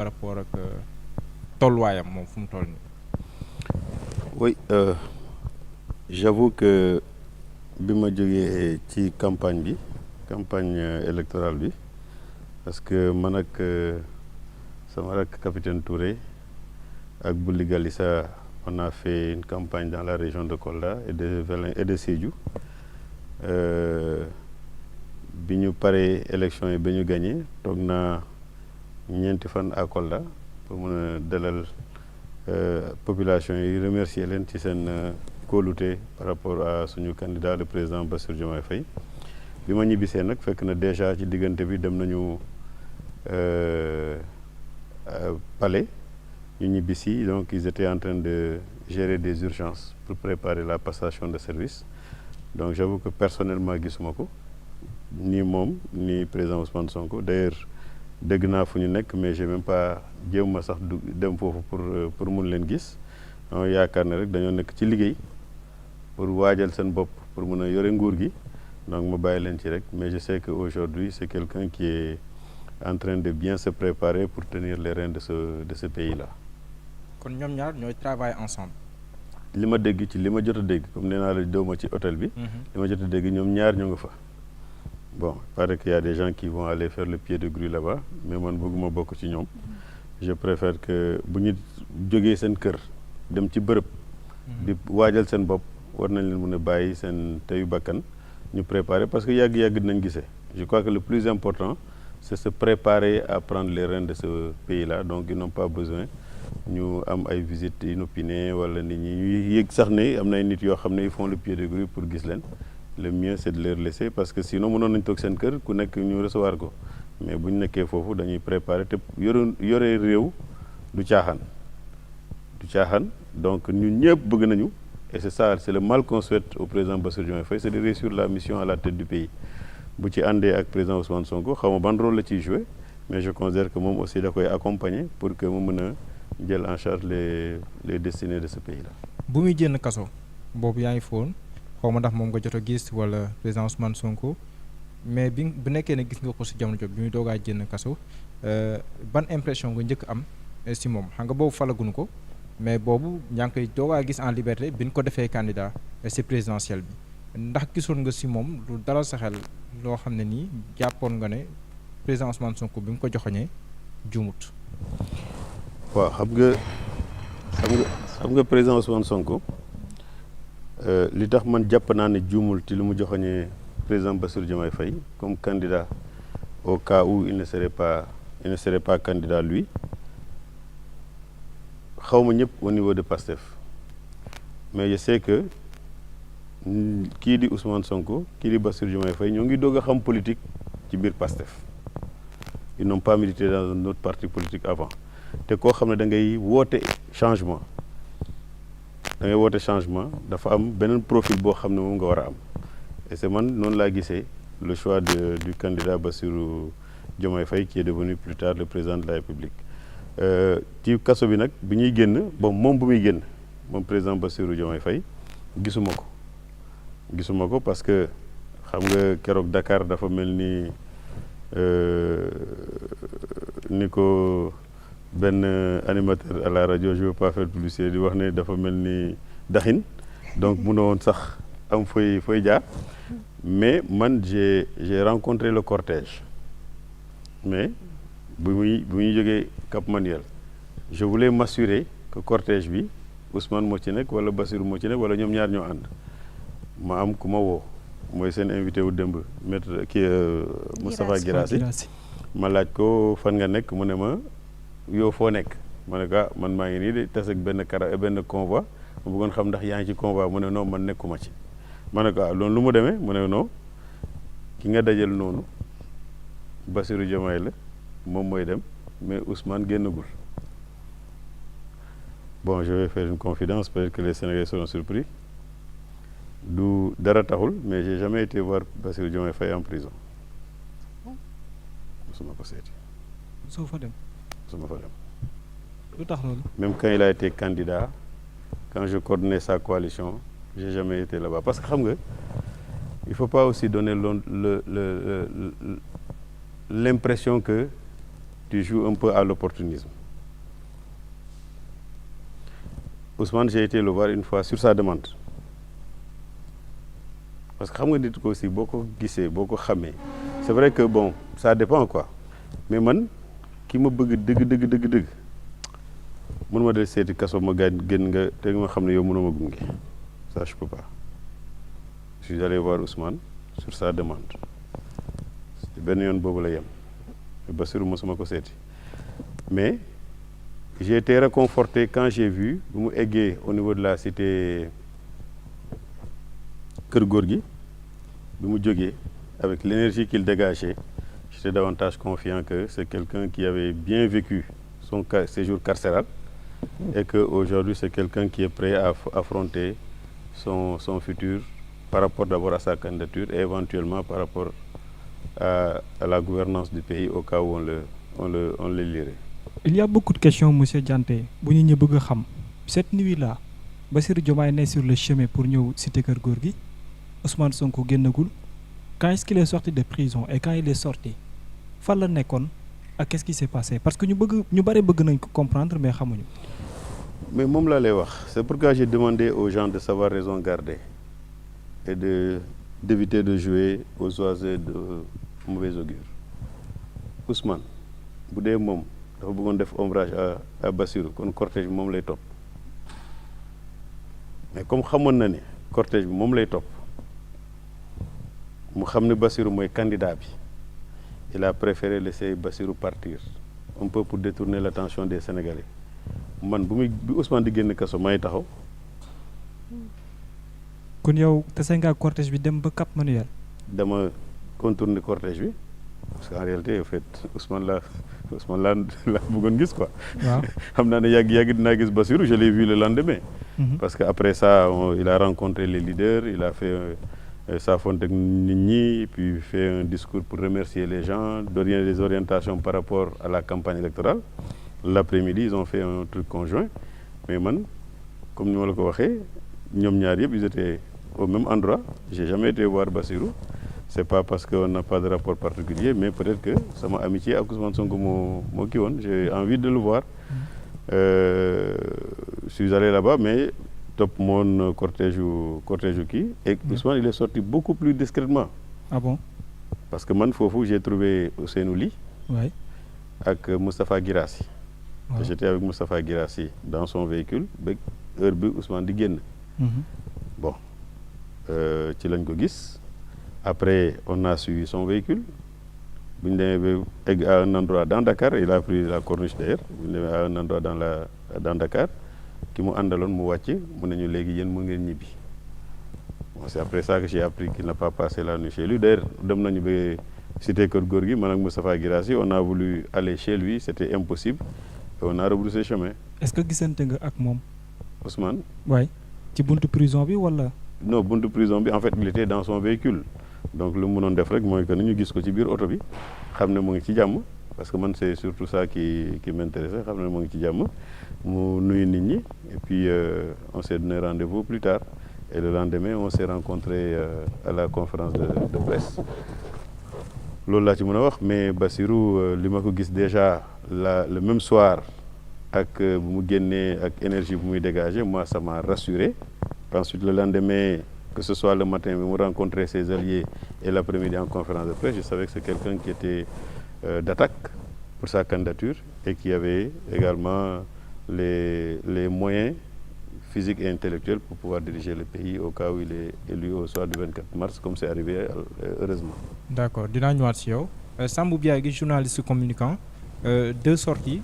par rapport ak tolluwaayam moom fu mu toll nii. Oui, j'avoue que bi ma jógee ci campagne électorale bi parce que man ak sama rakk capitaine Touré ak Bouli Galissa on a fait une campagne dans la région de Kolda et de Sédhiou. Bi ñu paree élection yi ba ñu gagné toog naa ñeenti fan à Kolda pour mën a dalal population yi remercier leen ci seen kóolute par rapport à suñu candidat le président Bassirou Diomaye Faye. Bi ma ñibbisee nag fekk na déjà ci diggante bi dem nañu palais ñu ñibbisi, donc ils étaient en train de gérer des urgences pour préparer la passation de service. Donc j'avoue que personnellement gisuma ko ni moom ni président Ousmane Sonko. D'ailleurs dégg naa fu ñu nekk mais j'ai même pas jéem ma sax du dem foofu pour mun leen gis. Yaakaar ne rek dañoo nekk ci liggéey pour waajal seen bopp pour mun a yore nguur gi, donc ma bàyyi leen ci rek. Mais je sais que aujourd'hui c'est quelqu'un qui est en train de bien se préparer pour tenir les rênes de ce pays-là. kon ñoom ñaar ñooy travailler ensemble. li ma dégg ci li ma jot a dégg comme nee naa la déw ma ci hôtel bi. li ma jot a dégg ñoom ñaar ñu nga fa. Bon, il paraît qu'il y a des gens qui vont aller faire le pied de grue là-bas, mais man bëgguma bokk ci ñoom. Je préfère que bu ñu jógee seen kër dem ci bërëb. di waajal seen bopp war nañ leen mën a bàyyi seen teyu bakkan ñu préparer parce que yàgg-yàgg dinañ gisee. Je crois que le plus important c'est se préparer à prendre les rênes de ce pays-là, donc ils n'ont pas besoin ñu am ay visites inopinées wala nit ñi ñuy yëg sax ne am na ay nit yoo xam ne ils font le pied de grue pour gis leen. Le mieux c'est de les laisser parce que sinon mënoon nañ toog seen kër ku nekk ñu recevoir ko, mais bu ñu nekkee foofu dañuy préparer te yore réew du caaxaan donc ñun ñëpp bëgg nañu, et c'est ça, c'est le mal qu'on souhaite au président Bassirou Diomaye Faye, c'est de réussir la mission à la tête du pays. Bu ci àndee ak président Ousmane Sonko xaw ma ban rôle la ciy jouer, mais je considère que moom aussi da koy accompagner pour que mu mën a jël en charge les destinées de ce pays-là. bu muy génn kaso boobu yaa ngi foon xaw ma ndax moom nga jot a gis wala président Ousmane Sonko, mais bu nekkee ne gis nga ko si jamono jooju bi muy doogaa génn kaso ban impression nga njëkk am si moom xam nga boobu falaguñu ko, mais boobu yaa ngi koy doogaa gis en liberté bi ñu ko defee candidat si présidentielle bi ndax gisoon nga si moom lu dalal sa xel loo xam ne nii jàppoon nga ne président Ousmane Sonko bi mu ko joxoñee juumut. waaw xam nga président Ousmane Sonko. Li tax man jàpp naa ne juumul ci li mu joxoñee président Bassirou Diomaye Faye comme candidat au cas où il ne serait pas candidat lui, xaw ma ñëpp au niveau de PASTEF, mais je sais que kii di Ousmane Sonko kii di Bassirou Diomaye Faye ñoo ngi doog a xam politique ci biir PASTEF. Ils n'ont pas milité dans un autre parti politique avant. Te koo xam ne da ngay woote changement dafa am beneen profil boo xam ne moom nga war a am, et c'est man noonu laa gisee le choix du candidat Bassirou Diomaye Faye qui est devenu plus tard le président de la République. Ci kaso bi nag bi ñuy génn moom bu muy génn moom président Bassirou Diomaye Faye gisuma ko parce que xam nga keroog Dakar dafa mel ni ko benn animateur à la radio, je veux pas faire publicité, di wax ne dafa mel ni daxin, donc mënoo woon sax am fooy jaar. Mais man j'ai rencontré le cortège, mais bu ñuy jógee Cap Manuel je voulais m'assurer que cortège bi Ousmane moo ci nekk wala Bassirou moo ci nekk wala ñoom ñaar ñoo ànd. Ma am ku ma woo mooy seen invité wu démb maître Moustapha Guirassy. Ma laaj ko fan nga nekk mu ne ma yow foo nekk, ma ne ko man maa ngi nii de tas ak benn convoi, ma bëggoon xam ndax yaa ngi ci convoi, mu ne non man nekkuma ci. Ma ne ko loolu lu mu demee, mu ne non ki nga dajal noonu Bassirou Diomaye la moom mooy dem mais Ousmane génnagul. Bon, je vais faire une confidence, peut-être que les Sénégalais seront surpris. Du dara taxul, mais j'ai jamais été voir Bassirou Diomaye Faye en prison. Musuma ko seeti. soo fa dem. Musuma fa dem. lu tax loolu. Même quand il a été candidat, quand je coordonnais sa coalition, j'ai jamais été là-bas parce que xam nga il faut pas aussi donner l'impression que tu joues un peu à l'opportunisme. Ousmane, j'ai été le voir une fois sur sa demande. Parce que xam nga nit ko aussi boo ko gisee boo ko xamee c'est vrai que bon ça dépend quoi mais man ki ma bëgg dëgg mën ma del seeti kaso ma génn nga te nga xam ne yow mënoo ma gunge ça je peux pas. Je suis allé voir Ousmane sur sa demande benn yoon boobu la yem Bassirou mosuma ko seeti mais j'ai été réconforté quand j'ai vu bu mu eggee au niveau de la cité Kër Gorgui bi mu jógee avec l'énergie qu'il dégageait j'étais davantage confiant que c'est quelqu'un qui avait bien vécu son séjour carcéral et que aujourd'hui c'est quelqu'un qui est prêt à affronter son futur par rapport d'abord à sa candidature et éventuellement par rapport à la gouvernance du pays au cas où on le lirait. Il y a beaucoup de questions, monsieur Dianté. Bu ñu bëgg a xam cette nuit-là Bassirou Diomaye est sur le chemin pour ñëw cité Kër Gorgui Ousmane Sonko génnagul quand est-ce qu'il est sorti de prison et quand il est sorti fan la nekkoon ak qu'est-ce qui s'est passé parce que ñu bari bëgg nañ ko comprendre mais xamuñu. Mais moom laa lay wax c'est pourquoi j'ai demandé aux gens de savoir raison garder et d'éviter de jouer aux oiseaux de mauvais augure. Ousmane bu dee moom dafa bëggoon def ombrage à Bassirou kon cortège bi moom lay topp mais comme xamoon na ne cortège bi moom lay topp mu xam ne Bassirou mooy candidat bi il a préféré laisser Bassirou partir un peu pour détourner l'attention des Sénégalais man bi Ousmane di génn kaso may taxaw. kon yow tase nga cortège bi dem ba Cap Manuel. dama contourner cortège bi parce qu'en réalité en fait Ousmane laa bëggoon gis quoi. waaw xam naa ne yàgg dinaa gis Bassirou je l'ai vu le lendemain. Parce que après ça il a rencontré les leaders il a fait s'affronter ak nit ñi puis fait un discours pour remercier les gens donner des orientations par rapport à la campagne électorale. L'après-midi ils ont fait un truc conjoint mais man comme ni ma la ko waxee ñoom ñaar yëpp ils étaient au même endroit j'ai jamais été voir Bassirou c'est pas parce qu'on n'a pas de rapport particulier mais peut-être que sama amitié ak Ousmane Sonko moo kii woon j'ai envie de le voir. Je suis allé là-bas mais topp moon cortège kii et Ousmane il est sorti beaucoup plus discrètement. Ah bon? Parce que man foofu j'ai trouvé Ousseynou Ly ouais. ak Moustapha Guirassy. Ouais. J'étais avec Moustapha Guirassy dans son véhicule ba heure bi Ousmane di génn. Bon ci lañ ko gis après on a suivi son véhicule bu ñu demee ba egg à un endroit dans Dakar il a pris la corniche d'ailleurs bu ñu demee à un endroit dans Dakar ki mu àndaloon mu wàcc mu ne ñu léegi yéen mu ngeen ñibbi bon c'est après ça que j'ai appris qu'il n'a pas passé la nuit chez lui d'ailleurs dem nañu ba cité Kër Gorgui man ak Moustapha Guirassy on a voulu aller chez lui c'était impossible et on a rebroussé chemin. Est-ce que gisante nga ak moom. Ousmane. waay ci buntu prison bi wala. non buntu prison bi en fait il était dans son véhicule donc lu mu mënoon def rek mooy que ni ñu gis ko ci biir oto bi xam ne mu ngi ci jàmm parce que man c'est surtout ça qui m'intéressait xam ne mu ngi ci jàmm mu nuyu nit ñi et puis on s'est donné rendez-vous plus tard et le lendemain on s'est rencontré à la conférence de presse loolu laa ci mën a wax mais Bassirou li ma ko gis déjà le même soir ak bu mu génnee ak énergie bu muy dégager moi ça m'a rassuré. Ensuite le lendemain que ce soit le matin bi mu rencontrer ses alliés et l'après-midi en conférence de presse je savais que c'est quelqu'un qui était d'attaque pour sa candidature et qui avait également les moyens physiques et intellectuels pour pouvoir diriger le pays au cas où il est élu au soir du 24 mars comme c'est arrivé heureusement. D'accord dinaa ñëwaat si yow Sambou Biagui journaliste communicant deux sorties